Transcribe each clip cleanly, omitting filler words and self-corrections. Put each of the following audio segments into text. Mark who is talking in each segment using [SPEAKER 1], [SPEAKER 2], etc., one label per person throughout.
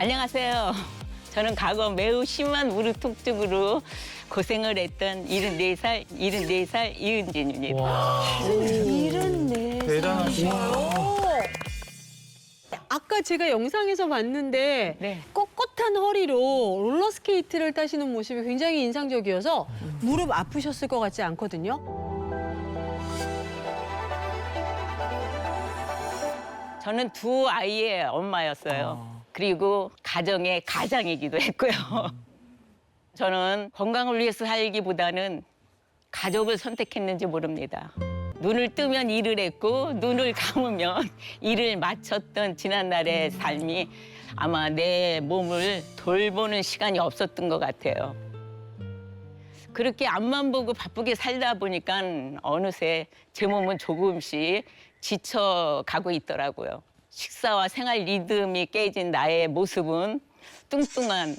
[SPEAKER 1] 안녕하세요. 저는 과거 매우 심한 무릎 통증으로 고생을 했던 74살 이은진입니다.
[SPEAKER 2] 74살.
[SPEAKER 3] 대단하시네요.
[SPEAKER 2] 아까 제가 영상에서 봤는데
[SPEAKER 1] 네.
[SPEAKER 2] 꼿꼿한 허리로 롤러스케이트를 타시는 모습이 굉장히 인상적이어서 무릎 아프셨을 것 같지 않거든요.
[SPEAKER 1] 저는 두 아이의 엄마였어요. 그리고 가정의 가장이기도 했고요. 저는 건강을 위해서 살기보다는 가족을 선택했는지 모릅니다. 눈을 뜨면 일을 했고 눈을 감으면 일을 마쳤던 지난날의 삶이 아마 내 몸을 돌보는 시간이 없었던 것 같아요. 그렇게 앞만 보고 바쁘게 살다 보니까 어느새 제 몸은 조금씩 지쳐가고 있더라고요. 식사와 생활 리듬이 깨진 나의 모습은 뚱뚱한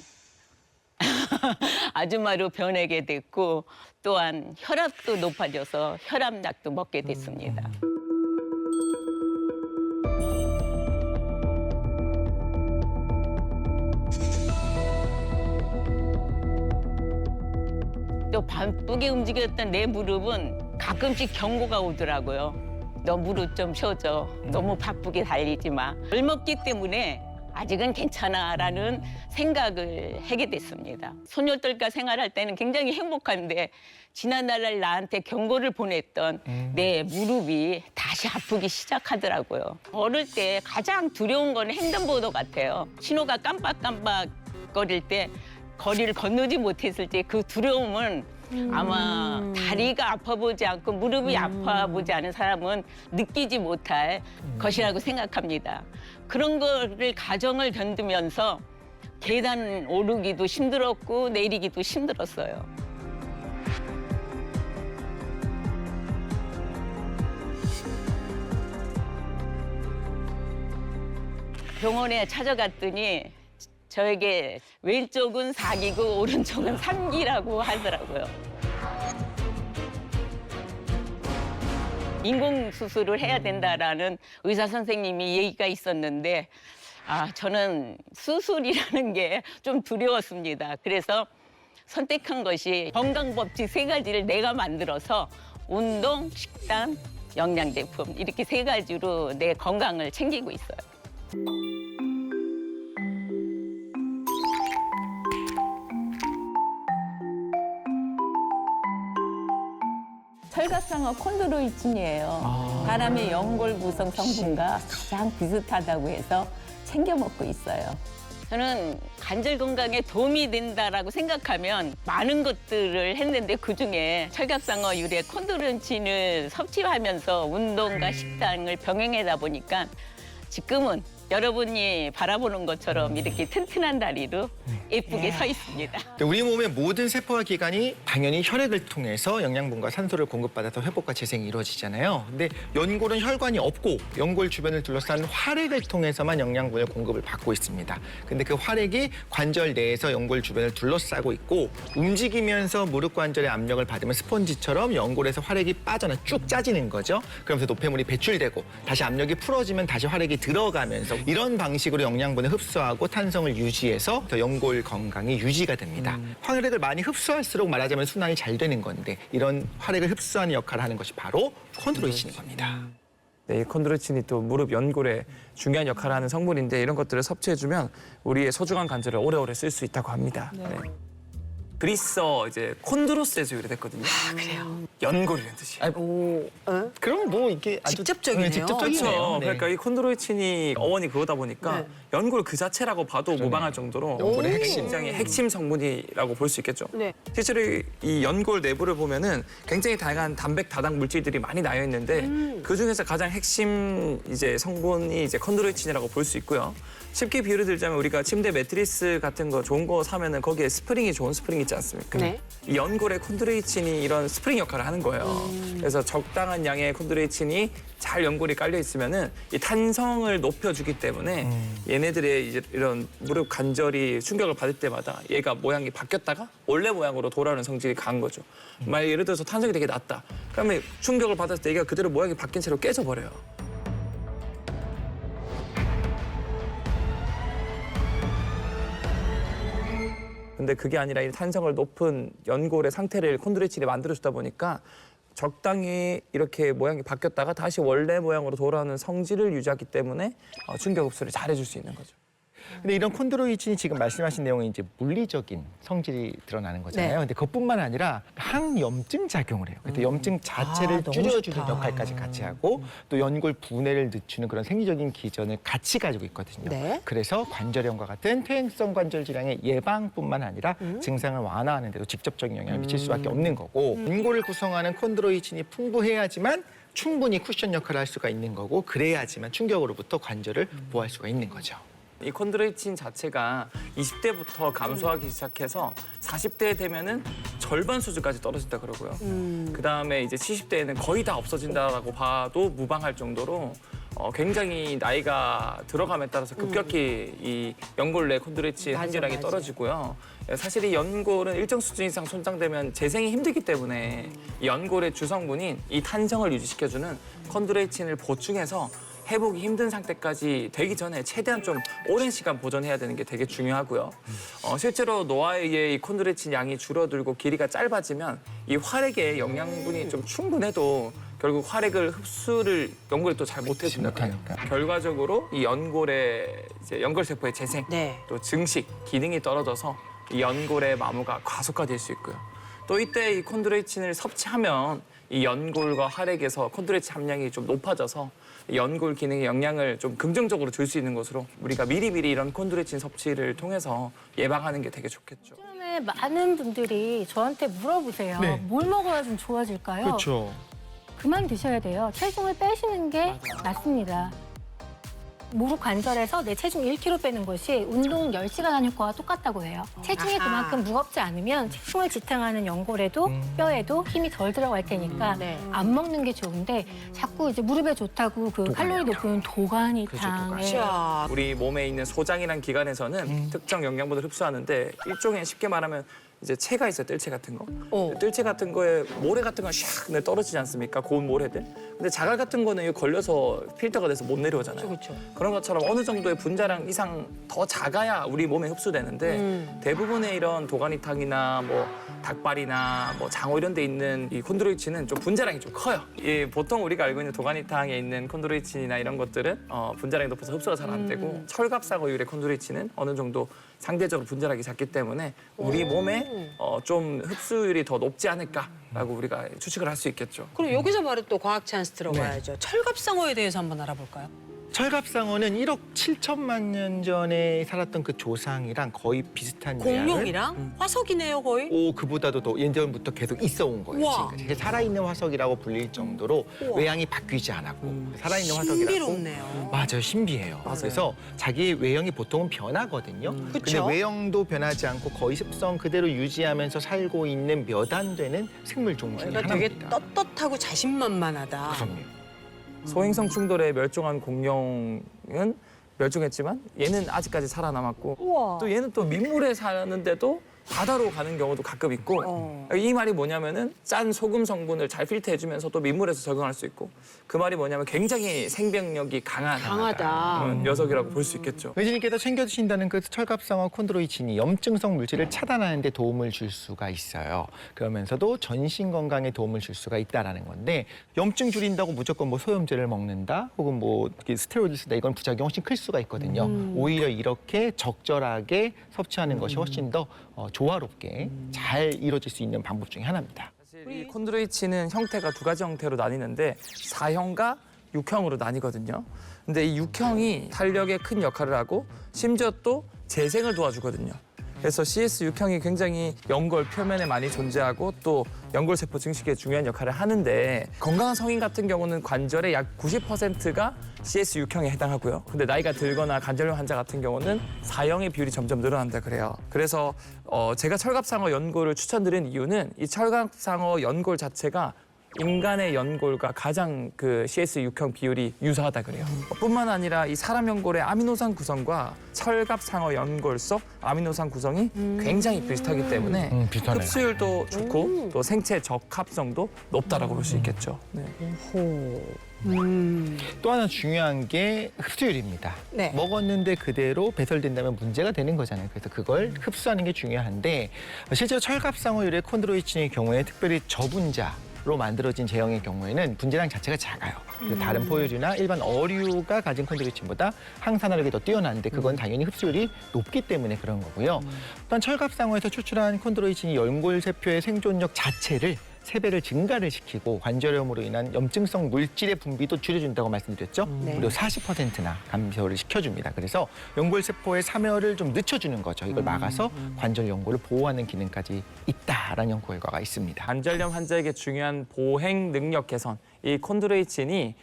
[SPEAKER 1] 아줌마로 변하게 됐고 또한 혈압도 높아져서 혈압약도 먹게 됐습니다. 또 바쁘게 움직였던 내 무릎은 가끔씩 경고가 오더라고요. 너 무릎 좀 쉬어줘. 너무 바쁘게 달리지 마. 덜 먹기 때문에 아직은 괜찮아라는 생각을 하게 됐습니다. 소녀들과 생활할 때는 굉장히 행복한데 지난날 나한테 경고를 보냈던 내 무릎이 다시 아프기 시작하더라고요. 어릴 때 가장 두려운 건 횡단보도 같아요. 신호가 깜빡깜빡거릴 때 거리를 건너지 못했을 때 그 두려움은 아마 다리가 아파 보지 않고 무릎이 아파 보지 않은 사람은 느끼지 못할 것이라고 생각합니다. 그런 거를 가정을 견디면서 계단 오르기도 힘들었고 내리기도 힘들었어요. 병원에 찾아갔더니 저에게 왼쪽은 4기고 오른쪽은 3기라고 하더라고요. 인공수술을 해야 된다라는 의사 선생님이 얘기가 있었는데 저는 수술이라는 게 좀 두려웠습니다. 그래서 선택한 것이 건강법칙 3가지를 내가 만들어서 운동, 식단, 영양제품 이렇게 3가지로 내 건강을 챙기고 있어요. 철갑상어 콘드로이친이에요. 사람의 연골 구성 성분과 가장 비슷하다고 해서 챙겨 먹고 있어요. 저는 관절 건강에 도움이 된다라고 생각하면 많은 것들을 했는데 그중에 철갑상어 유래 콘드로이친을 섭취하면서 운동과 식단을 병행하다 보니까 지금은 여러분이 바라보는 것처럼 이렇게 튼튼한 다리로 예쁘게 서 있습니다.
[SPEAKER 3] 우리 몸의 모든 세포와 기관이 당연히 혈액을 통해서 영양분과 산소를 공급받아서 회복과 재생이 이루어지잖아요. 근데 연골은 혈관이 없고 연골 주변을 둘러싼 활액을 통해서만 영양분을 공급을 받고 있습니다. 근데 그 활액이 관절 내에서 연골 주변을 둘러싸고 있고 움직이면서 무릎 관절의 압력을 받으면 스펀지처럼 연골에서 활액이 빠져나 쭉 짜지는 거죠. 그러면서 노폐물이 배출되고 다시 압력이 풀어지면 다시 활액이 들어가면서 이런 방식으로 영양분을 흡수하고 탄성을 유지해서 더 연골 건강이 유지가 됩니다. 활액을 많이 흡수할수록 말하자면 순환이 잘 되는 건데 이런 활액을 흡수하는 역할을 하는 것이 바로 콘드로이친인 겁니다.
[SPEAKER 4] 네, 이 콘드로이친이 또 무릎 연골에 중요한 역할을 하는 성분인데 이런 것들을 섭취해주면 우리의 소중한 관절을 오래오래 쓸 수 있다고 합니다. 네. 그리스어 이제 콘드로스에서 유래됐거든요.
[SPEAKER 2] 그래요.
[SPEAKER 4] 연골이라는 뜻이에요.
[SPEAKER 3] 그럼 뭐 이게 아주
[SPEAKER 2] 직접적이네요.
[SPEAKER 3] 직접적이네요.
[SPEAKER 4] 그렇죠.
[SPEAKER 3] 네.
[SPEAKER 4] 그러니까 이 콘드로이친이 어원이 그거다 보니까 연골 그 자체라고 봐도 무방할 정도로
[SPEAKER 3] 연골의 핵심.
[SPEAKER 4] 굉장히 핵심 성분이라고 볼 수 있겠죠.
[SPEAKER 2] 네.
[SPEAKER 4] 실제로 이 연골 내부를 보면은 굉장히 다양한 단백 다당 물질들이 많이 나여 있는데 그 중에서 가장 핵심 이제 성분이 이제 콘드로이친이라고 볼 수 있고요. 쉽게 비유를 들자면 우리가 침대 매트리스 같은 거 좋은 거 사면은 거기에 스프링이 좋은 스프링 있지 않습니까?
[SPEAKER 2] 네.
[SPEAKER 4] 이 연골에 콘드로이친이 이런 스프링 역할을 하는 거예요. 그래서 적당한 양의 콘드로이친이 잘 연골이 깔려 있으면은 이 탄성을 높여주기 때문에 얘네들의 이제 이런 무릎 관절이 충격을 받을 때마다 얘가 모양이 바뀌었다가 원래 모양으로 돌아오는 성질이 강한 거죠. 만약 예를 들어서 탄성이 되게 낮다. 그러면 충격을 받았을 때 얘가 그대로 모양이 바뀐 채로 깨져버려요. 근데 그게 아니라 이 탄성을 높은 연골의 상태를 콘드로이친이 만들어주다 보니까 적당히 이렇게 모양이 바뀌었다가 다시 원래 모양으로 돌아오는 성질을 유지하기 때문에 충격 흡수를 잘 해줄 수 있는 거죠.
[SPEAKER 3] 근데 이런 콘드로이친이 지금 말씀하신 내용은 이제 물리적인 성질이 드러나는 거잖아요.
[SPEAKER 2] 네.
[SPEAKER 3] 근데 그것뿐만 아니라 항염증 작용을 해요. 그때 염증 자체를
[SPEAKER 2] 너무
[SPEAKER 3] 줄여주는
[SPEAKER 2] 좋다.
[SPEAKER 3] 역할까지 같이 하고 또 연골 분해를 늦추는 그런 생리적인 기전을 같이 가지고 있거든요.
[SPEAKER 2] 네.
[SPEAKER 3] 그래서 관절염과 같은 퇴행성 관절 질환의 예방뿐만 아니라 증상을 완화하는 데도 직접적인 영향을 미칠 수밖에 없는 거고 연골을 구성하는 콘드로이친이 풍부해야지만 충분히 쿠션 역할을 할 수가 있는 거고 그래야지만 충격으로부터 관절을 보호할 수가 있는 거죠.
[SPEAKER 4] 이 콘드로이친 자체가 20대부터 감소하기 시작해서 40대 되면은 절반 수준까지 떨어진다 그러고요. 그다음에 이제 70대에는 거의 다 없어진다라고 봐도 무방할 정도로 굉장히 나이가 들어감에 따라서 급격히 이 연골 내 콘드로이친 함유량이 떨어지고요. 사실 이 연골은 일정 수준 이상 손상되면 재생이 힘들기 때문에 이 연골의 주성분인 이 탄성을 유지시켜주는 콘드로이친을 보충해서 회복이 힘든 상태까지 되기 전에 최대한 좀 오랜 시간 보존해야 되는 게 되게 중요하고요. 실제로 노화에 의해 이 콘드로이친 양이 줄어들고 길이가 짧아지면 이 활액의 영양분이 좀 충분해도 결국 활액을 흡수를 연골이 또 잘 못해준다 그래요. 결과적으로 이 연골의 이제 연골세포의 재생,
[SPEAKER 2] 네.
[SPEAKER 4] 또 증식 기능이 떨어져서 이 연골의 마모가 과속화될 수 있고요. 또 이때 이 콘드로이친을 섭취하면 이 연골과 활액에서 콘드로이친 함량이 좀 높아져서 연골 기능에 영향을 좀 긍정적으로 줄 수 있는 것으로 우리가 미리미리 이런 콘드로이친 섭취를 통해서 예방하는 게 되게 좋겠죠.
[SPEAKER 5] 요즘에 많은 분들이 저한테 물어보세요.
[SPEAKER 3] 네.
[SPEAKER 5] 뭘 먹어야 좀 좋아질까요?
[SPEAKER 3] 그렇죠.
[SPEAKER 5] 그만 드셔야 돼요. 체중을 빼시는 게 낫습니다. 무릎 관절에서 내 체중 1kg 빼는 것이 운동 10시간 한 효과와 똑같다고 해요. 체중이
[SPEAKER 2] 아하.
[SPEAKER 5] 그만큼 무겁지 않으면 체중을 지탱하는 연골에도 뼈에도 힘이 덜 들어갈 테니까
[SPEAKER 2] 네.
[SPEAKER 5] 안 먹는 게 좋은데 자꾸 이제 무릎에 좋다고 그 칼로리 높은 도가니탕.
[SPEAKER 2] 자,
[SPEAKER 4] 우리 몸에 있는 소장이란 기관에서는 특정 영양분을 흡수하는데 일종의 쉽게 말하면 이제 체가 있어요, 뜰채 같은 거. 뜰채 같은 거에 모래 같은 건 샥 떨어지지 않습니까? 고운 모래들. 근데 자갈 같은 거는 이거 걸려서 필터가 돼서 못 내려오잖아요.
[SPEAKER 2] 그렇죠.
[SPEAKER 4] 그런 것처럼 어느 정도의 분자량 이상 더 작아야 우리 몸에 흡수되는데 대부분의 이런 도가니탕이나 뭐 닭발이나 뭐 장어 이런 데 있는 이 콘드로이친은 좀 분자량이 좀 커요. 보통 우리가 알고 있는 도가니탕에 있는 콘드로이친이나 이런 것들은 분자량이 높아서 흡수가 잘 안 되고 철갑상어유래 콘드로이친은 어느 정도 상대적으로 분자량이 작기 때문에 우리 몸에 좀 흡수율이 더 높지 않을까라고 우리가 추측을 할 수 있겠죠.
[SPEAKER 2] 그럼 여기서 바로 또 과학 찬스 들어가야죠. 철갑상어에 대해서 한번 알아볼까요?
[SPEAKER 3] 철갑상어는 1억 7천만 년 전에 살았던 그 조상이랑 거의 비슷한 외양을
[SPEAKER 2] 공룡이랑 화석이네요, 거의.
[SPEAKER 3] 오, 그보다도 더 예전부터 계속 있어 온 거예요.
[SPEAKER 2] 우와.
[SPEAKER 3] 지금까지. 이게 살아있는 화석이라고 불릴 정도로
[SPEAKER 2] 우와.
[SPEAKER 3] 외양이 바뀌지 않았고 살아있는 화석이라고.
[SPEAKER 2] 신비롭네요.
[SPEAKER 3] 맞아요, 신비해요. 그래서 자기 외형이 보통은 변하거든요. 근데
[SPEAKER 2] 그쵸?
[SPEAKER 3] 외형도 변하지 않고 거의 습성 그대로 유지하면서 살고 있는 몇 안 되는 생물 종 중에
[SPEAKER 2] 그러니까 되게
[SPEAKER 3] 하나입니다.
[SPEAKER 2] 떳떳하고 자신만만하다.
[SPEAKER 3] 그럼요.
[SPEAKER 4] 소행성 충돌에 멸종한 공룡은 멸종했지만 얘는 아직까지 살아남았고
[SPEAKER 2] 우와.
[SPEAKER 4] 또 얘는 또 민물에 사는데도 바다로 가는 경우도 가끔 있고 이 말이 뭐냐면은 짠 소금 성분을 잘 필터해주면서 또 민물에서 적응할 수 있고 그 말이 뭐냐면 굉장히 생명력이
[SPEAKER 2] 강하다.
[SPEAKER 4] 그런 녀석이라고 볼 수 있겠죠.
[SPEAKER 3] 의진님께서 챙겨주신다는 그 철갑상어 콘드로이친이 염증성 물질을 차단하는 데 도움을 줄 수가 있어요. 그러면서도 전신 건강에 도움을 줄 수가 있다라는 건데 염증 줄인다고 무조건 뭐 소염제를 먹는다 혹은 뭐 스테로이드를 쓰다 이건 부작용이 훨씬 클 수가 있거든요. 오히려 이렇게 적절하게 섭취하는 것이 훨씬 더 조화롭게 잘 이루어질 수 있는 방법 중에 하나입니다.
[SPEAKER 4] 사실 이 콘드로이친은 형태가 두 가지 형태로 나뉘는데 사형과 육형으로 나뉘거든요. 근데 이 육형이 탄력에 큰 역할을 하고 심지어 또 재생을 도와주거든요. 그래서 CS6형이 굉장히 연골 표면에 많이 존재하고 또 연골세포 증식에 중요한 역할을 하는데 건강한 성인 같은 경우는 관절의 약 90%가 CS6형에 해당하고요. 근데 나이가 들거나 관절염 환자 같은 경우는 4형의 비율이 점점 늘어난다 그래요. 그래서 제가 철갑상어 연골을 추천드린 이유는 이 철갑상어 연골 자체가 인간의 연골과 가장 그 CS6형 비율이 유사하다 그래요. 뿐만 아니라 이 사람 연골의 아미노산 구성과 철갑상어 연골 속 아미노산 구성이 굉장히 비슷하기 때문에
[SPEAKER 3] 비슷하네요.
[SPEAKER 4] 흡수율도 좋고 또 생체 적합성도 높다라고 볼 수 있겠죠. 네.
[SPEAKER 3] 또 하나 중요한 게 흡수율입니다.
[SPEAKER 2] 네.
[SPEAKER 3] 먹었는데 그대로 배설된다면 문제가 되는 거잖아요. 그래서 그걸 흡수하는 게 중요한데 실제로 철갑상어율의 콘드로이친의 경우에 특별히 저분자로 만들어진 제형의 경우에는 분자량 자체가 작아요. 그래서 다른 포유류나 일반 어류가 가진 콘드로이친보다 항산화력이 더 뛰어난데 그건 당연히 흡수율이 높기 때문에 그런 거고요. 또한 철갑상어에서 추출한 콘드로이친이 연골세포의 생존력 자체를 3배를 증가를 시키고 관절염으로 인한 염증성 물질의 분비도 줄여준다고 말씀드렸죠.
[SPEAKER 2] 네.
[SPEAKER 3] 무려 40%나 감소를 시켜줍니다. 그래서 연골세포의 사멸을 좀 늦춰주는 거죠. 이걸 막아서 관절 연골을 보호하는 기능까지 있다라는 연구 결과가 있습니다.
[SPEAKER 4] 관절염 환자에게 중요한 보행 능력 개선, 이 콘드로이친이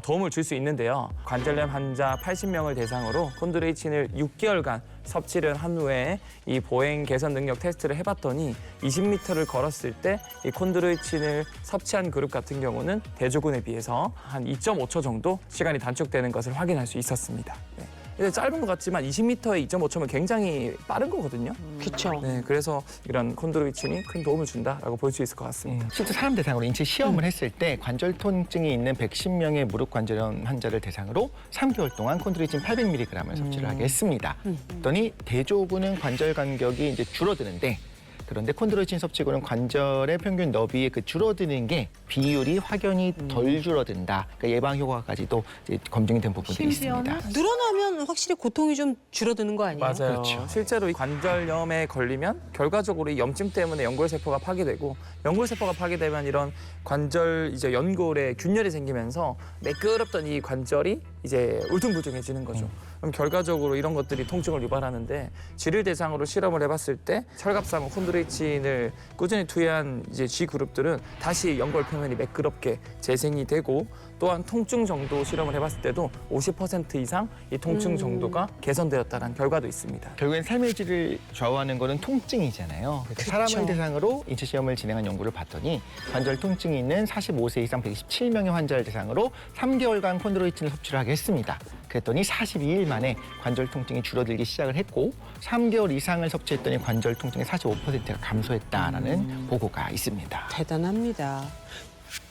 [SPEAKER 4] 도움을 줄 수 있는데요. 관절염 환자 80명을 대상으로 콘드로이친을 6개월간 섭취를 한 후에 이 보행 개선 능력 테스트를 해봤더니 20m를 걸었을 때 이 콘드로이친을 섭취한 그룹 같은 경우는 대조군에 비해서 한 2.5초 정도 시간이 단축되는 것을 확인할 수 있었습니다. 네. 근데 짧은 것 같지만 20m에 2.5초면 굉장히 빠른 거거든요.
[SPEAKER 2] 그렇죠.
[SPEAKER 4] 네, 그래서 이런 콘드로이친이 큰 도움을 준다라고 볼 수 있을 것 같습니다.
[SPEAKER 3] 실제 사람 대상으로 인체 시험을 했을 때 관절 통증이 있는 110명의 무릎 관절염 환자를 대상으로 3개월 동안 콘드로이친 800mg을 섭취를 하게 했습니다. 그랬더니 대조군은 관절 간격이 이제 줄어드는데 그런데 콘드로이친 섭취군은 관절의 평균 너비의 그 줄어드는 게 비율이 확연히 덜 줄어든다. 그러니까 예방 효과까지도 이제 검증이 된 부분이 있습니다.
[SPEAKER 2] 늘어나면 확실히 고통이 좀 줄어드는 거 아니에요?
[SPEAKER 4] 맞아요.
[SPEAKER 3] 그렇죠.
[SPEAKER 4] 실제로 이 관절염에 걸리면 결과적으로 이 염증 때문에 연골세포가 파괴되고 연골세포가 파괴되면 이런 관절 이제 연골에 균열이 생기면서 매끄럽던 이 관절이 이제 울퉁불퉁해지는 거죠. 그럼 결과적으로 이런 것들이 통증을 유발하는데 쥐를 대상으로 실험을 해봤을 때 철갑상어 콘드로이친을 꾸준히 투여한 이제 쥐 그룹들은 다시 연골 표면이 매끄럽게 재생이 되고 또한 통증 정도 실험을 해봤을 때도 50% 이상 이 통증 정도가 개선되었다는 결과도 있습니다.
[SPEAKER 3] 결국엔 삶의 질을 좌우하는 거는 통증이잖아요. 그래서 사람을 대상으로 인체 시험을 진행한 연구를 봤더니 관절 통증이 있는 45세 이상 127명의 환자를 대상으로 3개월간 콘드로이친을 섭취를 하게 했습니다. 그랬더니 42일 만에 관절 통증이 줄어들기 시작을 했고 3개월 이상을 섭취했더니 관절 통증의 45%가 감소했다라는 보고가 있습니다.
[SPEAKER 2] 대단합니다.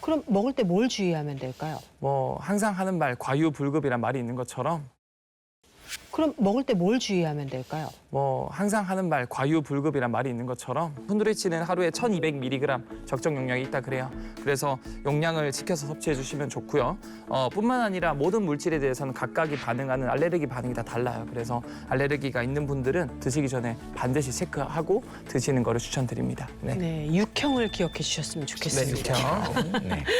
[SPEAKER 2] 그럼 먹을 때 뭘 주의하면 될까요?
[SPEAKER 4] 뭐 항상 하는 말 과유불급이란 말이 있는 것처럼
[SPEAKER 2] 그럼 먹을 때 뭘 주의하면 될까요?
[SPEAKER 4] 뭐 항상 하는 말 과유불급이란 말이 있는 것처럼 콘드로이친은 하루에 1200mg 적정 용량이 있다 그래요. 그래서 용량을 지켜서 섭취해 주시면 좋고요. 뿐만 아니라 모든 물질에 대해서는 각각이 반응하는 알레르기 반응이 다 달라요. 그래서 알레르기가 있는 분들은 드시기 전에 반드시 체크하고 드시는 거를 추천드립니다. 네.
[SPEAKER 2] 네, 육형을 기억해 주셨으면 좋겠습니다.
[SPEAKER 4] 네, 이렇게요.
[SPEAKER 3] 네.